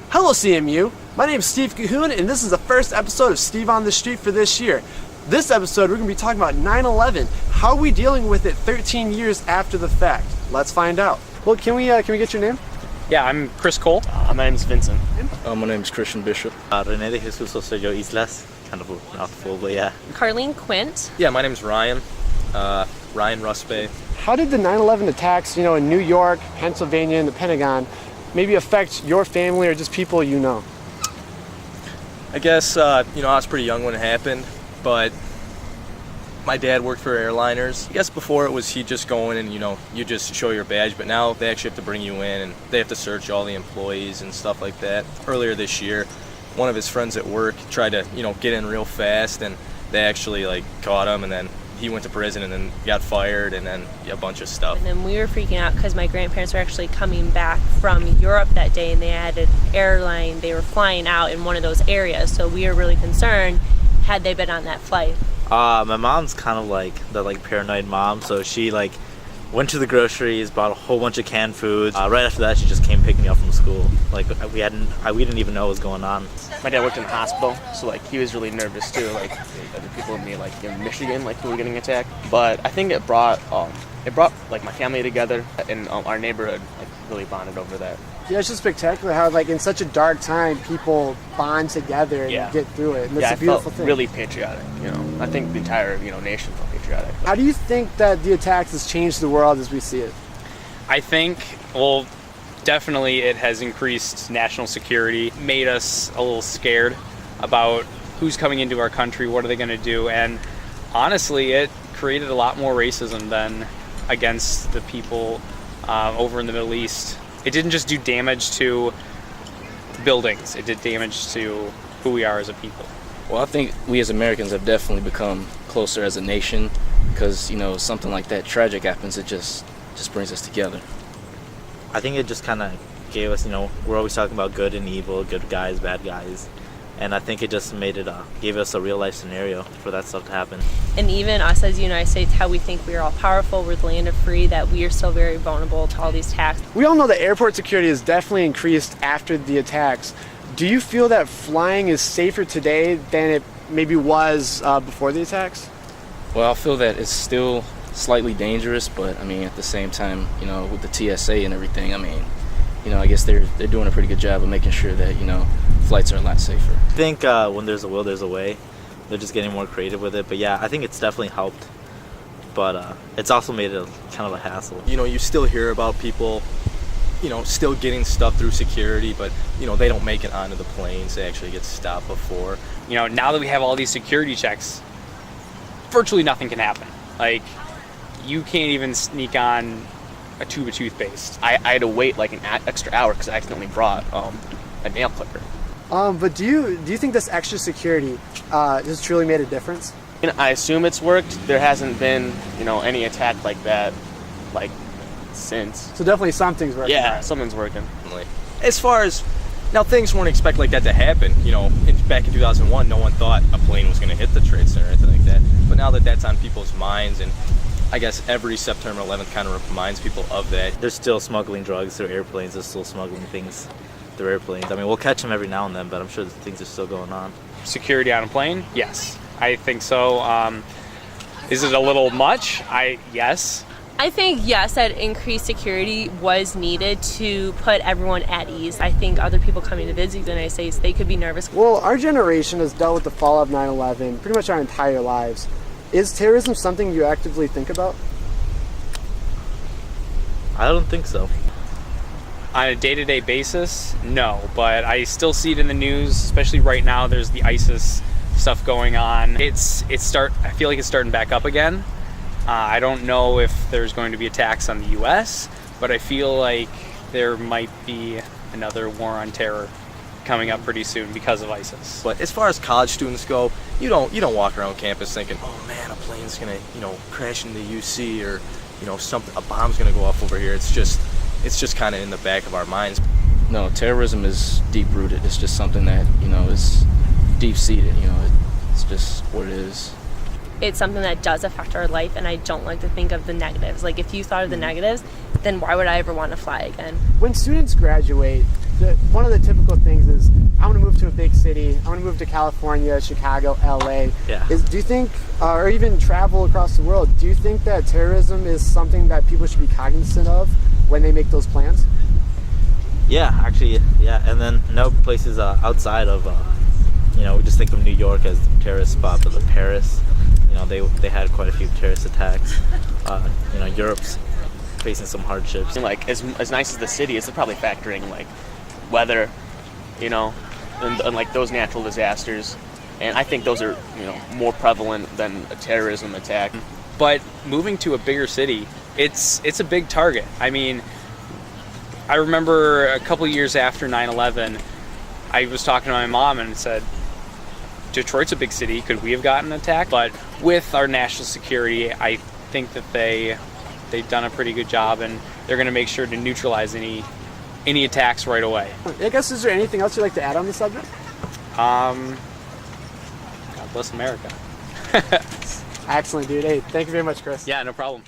Hello CMU, my name is Steve Cahoon and this is the first episode of Steve on the Street for this year. This episode we're going to be talking about 9/11. How are we dealing with it 13 years after the fact? Let's find out. Well, can we get your name? Yeah, I'm Chris Cole. My name is Vincent. My name is Christian Bishop. René de Jesus Osorio Islas. Kind of a mouthful, but yeah. Carlene Quint. Yeah, my name's Ryan. Ryan Ruspe. How did the 9/11 attacks, in New York, Pennsylvania, and the Pentagon maybe affect your family or just people you know? I guess, I was pretty young when it happened, but my dad worked for airliners. I guess before it was he'd just go in and, you just show your badge, but now they actually have to bring you in and they have to search all the employees and stuff like that. Earlier this year, one of his friends at work tried to, get in real fast and they actually, caught him and then he went to prison and then got fired and then a bunch of stuff. And then we were freaking out because my grandparents were actually coming back from Europe that day and they had an airline, they were flying out in one of those areas. So we were really concerned had they been on that flight. My mom's kind of like the paranoid mom, so she went to the groceries, bought a whole bunch of canned foods. Right after that, she just came pick me up from school. We didn't even know what was going on. My dad worked in a hospital, so he was really nervous too. The people in Michigan, who were getting attacked. But I think it brought my family together, and our neighborhood really bonded over that. Yeah, it's just spectacular how in such a dark time people bond together and get through it. And it's a beautiful thing. Really patriotic. I think the entire nation felt patriotic. How do you think that the attacks has changed the world as we see it? I think, definitely it has increased national security, made us a little scared about who's coming into our country, what are they going to do, and honestly, it created a lot more racism than against the people over in the Middle East. It didn't just do damage to buildings, it did damage to who we are as a people. Well, I think we as Americans have definitely become closer as a nation because, something like that tragic happens, it just brings us together. I think it just kind of gave us, we're always talking about good and evil, good guys, bad guys. And I think it just gave us a real life scenario for that stuff to happen. And even us as the United States, how we think we're all powerful, we're the land of free, that we are still very vulnerable to all these attacks. We all know that airport security has definitely increased after the attacks. Do you feel that flying is safer today than it maybe was before the attacks? Well, I feel that it's still slightly dangerous, but at the same time, with the TSA and everything, I guess they're doing a pretty good job of making sure that, flights are a lot safer. I think when there's a will, there's a way. They're just getting more creative with it. But yeah, I think it's definitely helped. But it's also made it kind of a hassle. You still hear about people, still getting stuff through security, but, they don't make it onto the planes. They actually get stopped before. Now that we have all these security checks, virtually nothing can happen. You can't even sneak on a tube of toothpaste. I had to wait an extra hour because I accidentally brought a nail clipper. But do you think this extra security has truly made a difference? I assume it's worked. There hasn't been, any attack like that, since. So definitely something's working. Yeah, right? something's working. As far as, now things weren't expected like that to happen. Back in 2001, no one thought a plane was going to hit the Trade Center or anything like that. But now that that's on people's minds, and I guess every September 11th kind of reminds people of that. They're still smuggling drugs through airplanes. They're still smuggling things through airplanes. We'll catch them every now and then, but I'm sure things are still going on. Security on a plane? Yes, I think so. Is it a little much? Yes. I think, yes, that increased security was needed to put everyone at ease. I think other people coming to visit the United States, they could be nervous. Well, our generation has dealt with the fallout of 9/11 pretty much our entire lives. Is terrorism something you actively think about? I don't think so. On a day-to-day basis, no, but I still see it in the news, especially right now. There's the ISIS stuff going on. I feel like it's starting back up again. I don't know if there's going to be attacks on the U.S., but I feel like there might be another war on terror coming up pretty soon because of ISIS. But as far as college students go, you don't walk around campus thinking, oh man, a plane's gonna crash into UC, or a bomb's gonna go off over here. It's just kind of in the back of our minds. No, terrorism is deep rooted. It's just something that is deep seated. It's just what it is. It's something that does affect our life, and I don't like to think of the negatives. If you thought of the negatives, then why would I ever want to fly again? When students graduate, one of the typical things is I want to move to a big city. I want to move to California, Chicago, LA. Yeah. Do you think, or even travel across the world, do you think that terrorism is something that people should be cognizant of when they make those plans? Yeah, actually, yeah. And then no places outside of, we just think of New York as the terrorist spot, but Paris, they had quite a few terrorist attacks. Europe's facing some hardships. And like as nice as the city is, they're probably factoring like weather, and like those natural disasters. And I think those are more prevalent than a terrorism attack. But moving to a bigger city, it's a big target. I mean, I remember a couple years after 9/11, I was talking to my mom and said, Detroit's a big city. Could we have gotten attacked? But with our national security, I think that they've done a pretty good job, and they're going to make sure to neutralize any attacks right away. I guess, is there anything else you'd like to add on the subject? God bless America. Excellent, dude. Hey, thank you very much, Chris. Yeah, no problem.